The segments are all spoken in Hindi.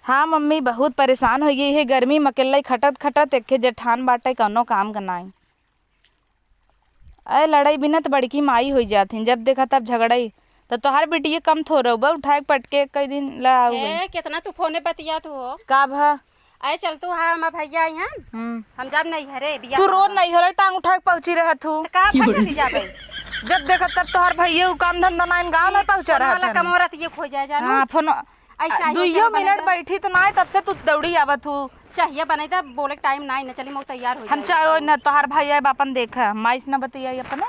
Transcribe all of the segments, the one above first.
हाँ मम्मी बहुत परेशान हो गई है गर्मी में अकेले खटत खटत एक जेठान बाटे कौनो काम करना है। अरे लड़ाई बिना तो बड़की माई हो जाती जब देखा तब झगड़ाई तो तोहार बेटी कम थोड़ा बा उठाए पटके कई दिन ला आओ गई। कितना तू फोने बतिया तू हो का भा अरे चल तू हाँ हम भैया आई हैं हम जब नहीं हरे बिया तू रोज नहीं हरे टांग उठा के पहुंची रहा तू का पहुंची जाबे जब देखा तब तोहार भैया काम धंधा नाइन गांव में पहुंचा रहा था कमोरत ये खो जाए जानो। हां फोन ऐसा दुइयो मिनट बैठी तो ना तब से तू दौड़ी आवत तू चाहिए बने था बोले टाइम ना न चली मैं तैयार हो हम चाहे न तोहार भैया बापन देखा माइस न बतिया अपने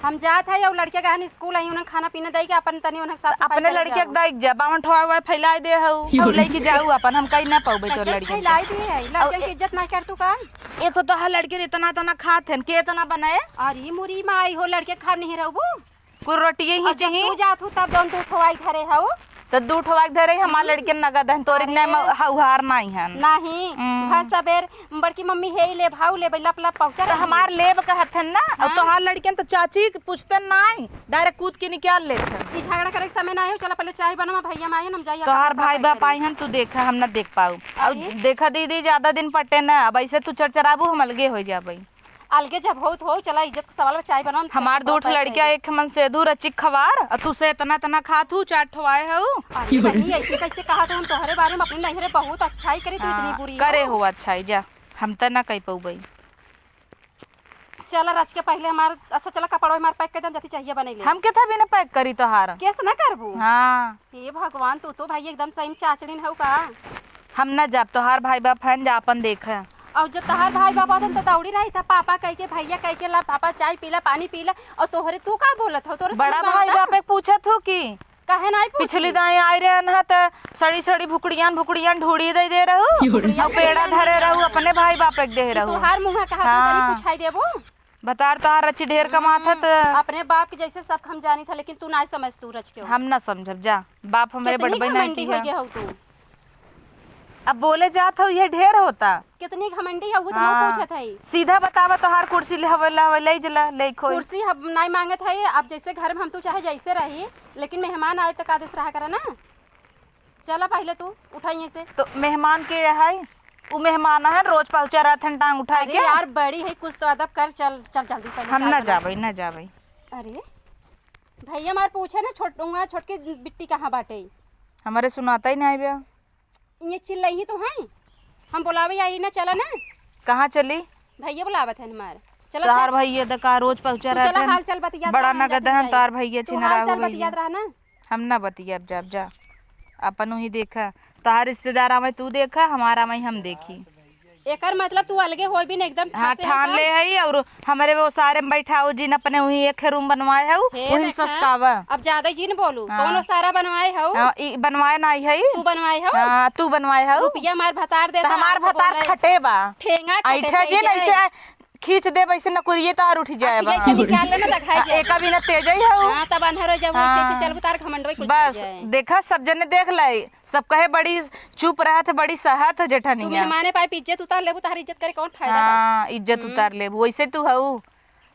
हम जात है और लड़के का स्कूल आई उन्हें खाना पीना दई के अपन तनी उन्हें साफ सफाई अपने लड़के के दाई जा बावन ठोआ हुआ फैला दे हऊ लेके जाऊ अपन हम कहीं ना पाऊबे तो लड़के फैलाई दी है लड़के की इज्जत ना कर तू का एक तो हर लड़के इतना इतना खात हन के इतना बनाए अरे मुरी माई हो लड़के खा नहीं रहबू कुछ रोटी ही चाहिए तू जात हूं तब दोन तू ठोवाई घरे हऊ तो दू ठोवा के धरे हमार लड़के नगद हन तोरे ने हउहार नहीं हन नहीं भाई सबेर बड़की मम्मी हे ले भाऊ ले लप लप पहुंचा तो हमार लेब कहत हन ना और तोहार लड़के तो चाची पूछते नहीं डायरेक्ट कूद के निकाल लेते ई झगड़ा करे के समय ना हो चला पहले चाय बनवा भैया माई हम जाइए तोहार भाई बाप आई हन तू देखा हम ना देख पाऊ और देखा दीदी ज्यादा दिन पटे ना अब ऐसे तू चरचराबू हम अलगे हो जाबई अलगे जब हो चला इज्जत के सवाल में चाय बनवा हमार दो लड़किया एक मन से दूर अचिक खवार और तू से इतना तना खातू चाट ठवाए हो ऐसे कैसे कहा तो हम तोहरे बारे में अपनी नहरे बहुत अच्छाई करी तू इतनी बुरी करे हो अच्छाई जा हम त ना कह पाऊबई चला रच के पहले हमार अच्छा चला कपड़ा हमार पैक कर दम जाती चाहिए बने ले हम के था बिना पैक करी तोहार कैसे ना करबू हां हे भगवान तू तो भाई एकदम सही चाचड़ीन हो का हम ना जाब तोहार भाई बाप हन जा अपन देखा और जब तहार भाई बाबा तो दौड़ी रही था पापा कह के भैया कह के ला पापा चाय पीला पानी पीला और तोहरे तू का बोलत हो तोरे बड़ा भाई बाप एक पूछत हो कि काहे नहीं पूछी पिछली दाएं आए रे न त सड़ी सड़ी भुकड़ियान ढूड़ी दे रहू और पेड़ा धरे रहू अपने भाई बाप एक दे रहू तोहार मुंह कहा तनी पूछाई देबो बता तोहार रची ढेर कमात त अपने बाप के जैसे सब हम जानी था लेकिन तू ना समझ तू रच के हम ना समझब जा बाप हमारे बड़ बहना की है हो तू अब बोले जात हो ये ढेर होता कितनी घमंडी है वो तो पूछत है सीधा बतावा तोहार कुर्सी ले जला ले खो कुर्सी हम नहीं मांगत है अब जैसे घर में हम तू चाहे जैसे रही लेकिन मेहमान आए तो आदेश रहा करा ना चला पहले तू उठाइए से तो मेहमान के है वो मेहमान है रोज पहुंचा रहत हन टांग उठाए के यार बड़ी है कुछ तो अदब कर चल चल जल्दी पहले हम ना जाबई अरे भैया मार पूछे ना छोटकी बिट्टी कहाँ बाटे हमारे सुनाता ही नहीं बे ये चिल्लाई ही तो है हम बुलावे आई ना चला ना कहाँ चली भैया बुलावत है हमार चला तार भैया दका रोज पहुंचा रहते हैं हाल चल बतिया बड़ा नगद है तार भैया छिनरा हो गई बतिया रहा ना हम ना बतिया अब जा अपन ही देखा तार रिश्तेदार आवे तू देखा हमारा में हम देखी एकर मतलब तू अलगे होई भी न एकदम हाँ ठान ले है और हमारे वो सारे में बैठाओ जिन अपने वही एक रूम बनवाए है वही सस्तावा अब ज्यादा जिन बोलू कौन सारा बनवाए हो बनवाए नहीं है तू बनवाए हो तू बनवाए हो रुपया मार भतार देता हमार भतार खटे बा ठेंगा ऐठा जिन ऐसे खींच दे वैसे नकुरिये तार उठ जाए बा निकाल ले ना दिखाई जाए एक भी ना तेज है हां तब अंधेरो जब ऐसे चल तार घमंडोई कुछ बस देखा सब जने देख ले सब कहे बड़ी चुप रहत बड़ी सहत जेठनिया तू मेहमाने पाए इज्जत उतार लेबू तार इज्जत करे कौन फायदा हां इज्जत उतार लेबू वैसे तू हऊ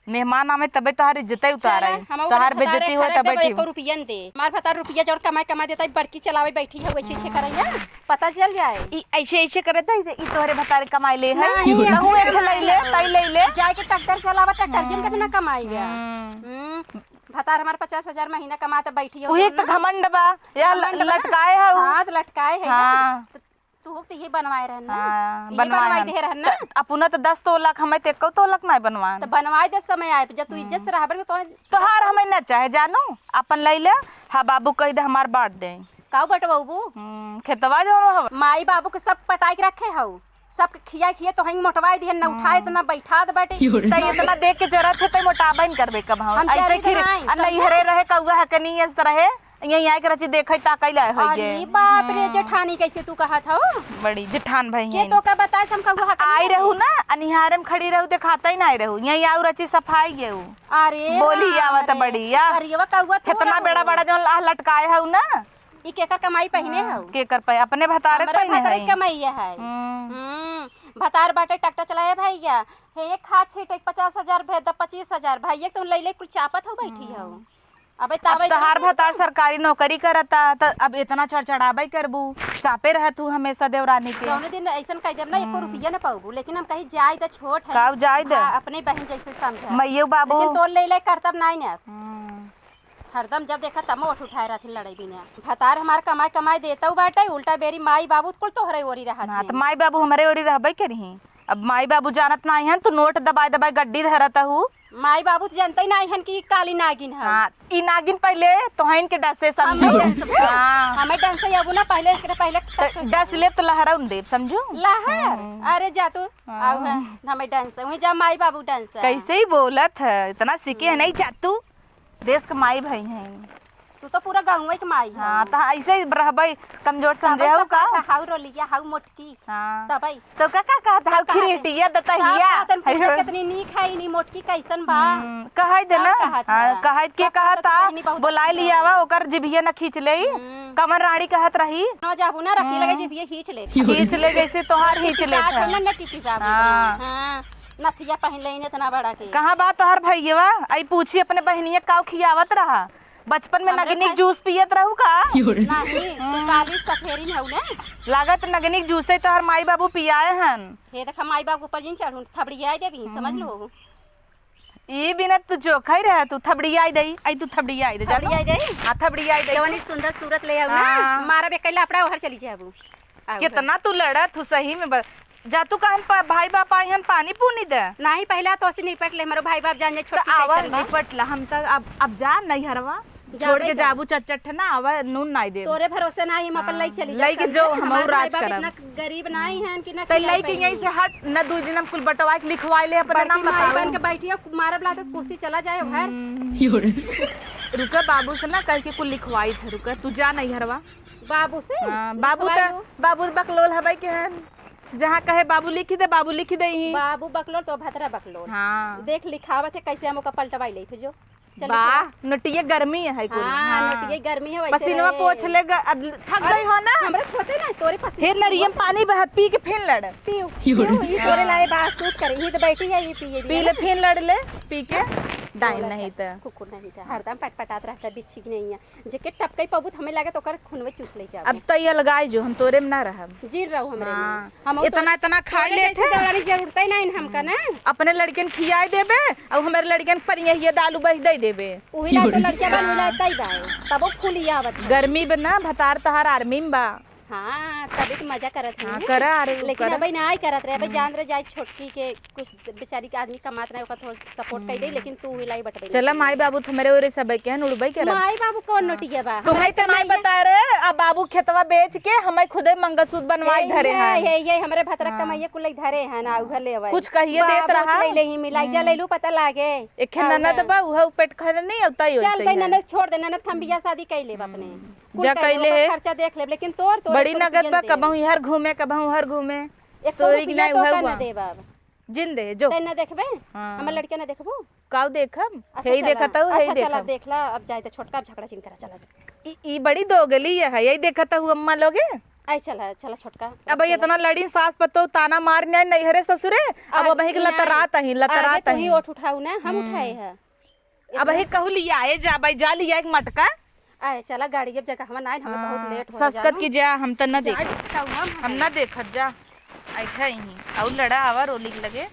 मेहमान आवे तबे तोहार इज्जत उतार है तोहार बेइज्जती हो तबे ठीक 1 रुपया दे मार भतार रुपया जोड़ कमा देता बड़की चलावे बैठी है वैसे ऐसे करैया पता चल जाए ई ऐसे करत है ई तोहरे भतार कमाई ले है रहू एक ले ले जाए के ट्रैक्टर चलावा ट्रैक्टर दिन कितना कमाई बे भतार हमार 50,000 महीना कमाते बैठी है वही तो घमंड बा या लटकाए है हां तो लटकाए है ना तू हो ये बनवाए रहना बनवाए दे रहना अपना तो 10 तोलक हमें ते को तोलक नहीं बनवा तो बनवाए जब समय आए जब तू इज्जत से रहबर तो तोहार हमें ना चाहे जानू अपन ले ले हां बाबू कह दे हमार बांट दे काऊ बटवाबू खेतवा जो माई बाबू के सब पटाई के रखे हऊ सब खिया तो हई मोटवाई दिहन ना उठाए तो ना बैठा दे बाटे त इतना देख के जरूरत है त मोटाबा ही करबे कब हम ऐसे खिर नहीं हरे रहे कौवा है कनी इस तरह है यही आए के रची देखै ताकै ला होई गे अरे बाप रे जेठानी कैसे तू कहत हो बड़ी जेठान भाई के तो का बताए हम कौवा आई रहू ना अनिहारे में खड़ी रहू ते खाता ही नहीं रहू यही आउ रची सफाई गेऊ अरे बोली आवत बड़ी या अरे कौवा कितना बड़ा बड़ा जो लटकाए हऊ ना ई केकर कमाई पहिने हऊ केकर पे अपने भतारे पहिने है कमाई है भतार बाटे ट्रैक्टर चलाए भैया हे खा छीटे 50,000 भेद 25,000 भैया तुम ले ले कुछ चापत हो बैठी हो अबे अब तब तहार भतार सरकारी नौकरी करता त अब इतना चढ़चढ़ाबे करबू, चापे रह तू हमेशा देवरानी के। कौनो दिन ऐसन कह देब ना 1 रुपया ना पाऊबू, लेकिन हम कहीं जाए तो छोट है काव जाए दे हाँ, अपने बहन जैसे समझा। मैयो बाबू लेकिन तोर ले करतब नहीं ना हम्म, हरदम जब देखा तब ओठ उठाए रहती लड़ाई बिना। भतार हमार कमाई कमाई देता बाटे, उल्टा बेरी माई बाबू कुल तोहरे ओरी हाँ रहा तो माई बाबू हमारे ओरी रहबे करी। अब माई बाबू जानत नहीं है तू नोट दबाए दबाए गड्डी धरता हूँ। माई बाबू तो जानते ही नहीं हन कि काली नागिन है। हाँ ई नागिन पहले तोहन के डसे समझू। हाँ हमें डांस अब ना पहले इसके पहले तो डस लेब तो लहराउन देब समझू। लहर अरे जा तू आओ है हमें डांस वही जा माई बाबू डांस कैसे ही बोलत है, इतना सीखे है नहीं चातू, देश के माई भाई हैं। तू तो पूरा गाँव के माई है। हाँ तो ऐसे ही रहबे कमजोर समझे हो का। हाउ रोलिया हाउ मोटकी हाँ तबई तो का कहत हौ खिरटिया दतहिया कितनी नीक है नी मोटकी कैसन बा कहै दे ना। सब कहत हाँ बा। कहत के सब कहत कहत बहिनी बहुत बुलाए अच्छा लियावा ओकर जिभिया न खींच लेई। कमर रानी कहत रही न जाबू ना रखी लगे जे ये खींच ले खींच ले जैसे तोहार खींच ले था। ना टिटी बाबू हाँ। हां नथिया पहन ले इतना बड़ा के कहाँ बा तोहार भैया आई पूछी अपने बहनिया काव खियावत रहा बचपन में हमरे नगनिक भाई- जूस पियत रहू का। नहीं तू काली सफेरी हौ ना लागत नगनिक जूसे तोहार माई बाबू पियाए हन। हे देख माई बाबू ऊपर जिन चढ़ू थबड़िया देबी समझ लो ई बिना तू चोखा ही रह तू थबड़ियाई दई आई तू थबड़ियाई दे जानो। थबड़िया दे हाँ थबड़ियाई दई जवानी सुंदर सूरत ले आऊ हाँ। ना मारा बेकैला अपना ओहर चली जाबू कितना तू लड़त तू सही में जा तू कहन भाई बाप आई हन पानी पूनी दे नहीं पहला तो से निपट ले हमारो भाई बाप जान जे तो छोटी आवा कैसन बा निपट ला हम तक अब जा नहीं हरवा छोड़ के जाबू चट ना आवा नून नहीं दे तोरे भरोसे नहीं हम अपन लई चली लई के जो हम राज करब। इतना गरीब नहीं हैं कि ना तो लई के यहीं से हट न दू दिन हम कुल बटवाई के लिखवाई ले अपना नाम बन बताओ। के बैठिए मारब लाते कुर्सी चला जाए घर रुका बाबू से ना कल के कुल लिखवाई थे रुका तू जा नहीं हरवा। बाबू से हाँ, बाबू लिखवाई तो लो। बाबू बकलोल हवाई के हन जहाँ कहे बाबू लिखी दे बाबू लिखी दे ही। बाबू बकलोर तो भतरा बकलोर हाँ देख लिखावत है कैसे हम ओका पलटवाई ले थे जो चल वाह नटिया गर्मी है कुल। हां नटिए गर्मी है वैसे पसीनवा पोछ ले अब थक गई हो ना। हमरे होते ना तोरे पसीना फिर नरियम पानी बहत पी के फिर लड़ पीऊ ये तोरे लाए बात सूट करे ही तो बैठी है ये पिए पी ले फिर लड़ ले पी के डाइन नहीं तो कुकुर नहीं था हरदम पटपटात रहता बिच्छी की नहीं है जेके टपकई पबूत हमें लागे तो कर खुनवे चूस ले जाओ अब तो ये लगाई जो हम तोरे में ना रहब। जीर रहू हमरे हाँ, में हम इतना इतना खाई ले थे दौड़ानी जरूरत ही नहीं हमका ना अपने लड़कन खियाई देबे और हमारे लड़कन पर ये दालू बह दे देबे। उही ला तो लड़किया बन मिलाता ही बा तब खुली आवत है। गर्मी बना भतार तहार आर्मी में बा। हाँ तभी तो मजा करत है हाँ करा अरे लेकिन अबे ना करत रहे अबे जान रहे जाए छोटकी के कुछ बेचारी के आदमी कमात रहे ओका थोड़ा सपोर्ट कर दे लेकिन तू हिलाई बटबे चला माई बाबू तुम्हारे ओरे सब के हन उड़बई के माई बाबू कौन नोटिया बा तुम्हारी तो नहीं बता रहे अब बाबू खेतवा बेच के हमें खुदे मंगलसूत्र बनवाई धरे हैं। ये हमरे भतरा कमाइए कुल धरे हैं ना उधर ले आवे कुछ कहिए देत रहा ले ही मिलाई जा ले लू पता लागे एक ननद बा उह पेट खर नहीं होता ही चल भाई ननद छोड़ दे ननद हम बियाह शादी कर लेब अपने जा कैले है खर्चा देख लेब लेकिन तोर बड़ी नगद बा कबहू हर घूमे कबहू हर घूमे तोरी की नहीं हुआ ना दे बाब जिंदे जो तै ना देखबे हाँ। हमर लड़के ना देखबो काऊ देखम अच्छा हेई चला। देखता हूँ हेई अच्छा चला देखम देख ला अब जाए तो छोटका झगड़ा चिन करा चला जा ई बड़ी दोगली है यही देखता हूँ अम्मा लोगे। आई चला चला छोटका अब इतना लड़ी सास पतो ताना मारने नहीं हरे ससुरे अब वही लतरात ही लतरात ही ही ओठ उठाऊ ना हम उठाए है अब वही कहू लिया आए जा भाई जा लिया एक मटका आए चला गाड़ी जब जगह हम ना हमें बहुत लेट हो सस्कत की जा हम तो न देख हम हम न देखत जा ऐठा ही और लड़ा आवा रोली लगे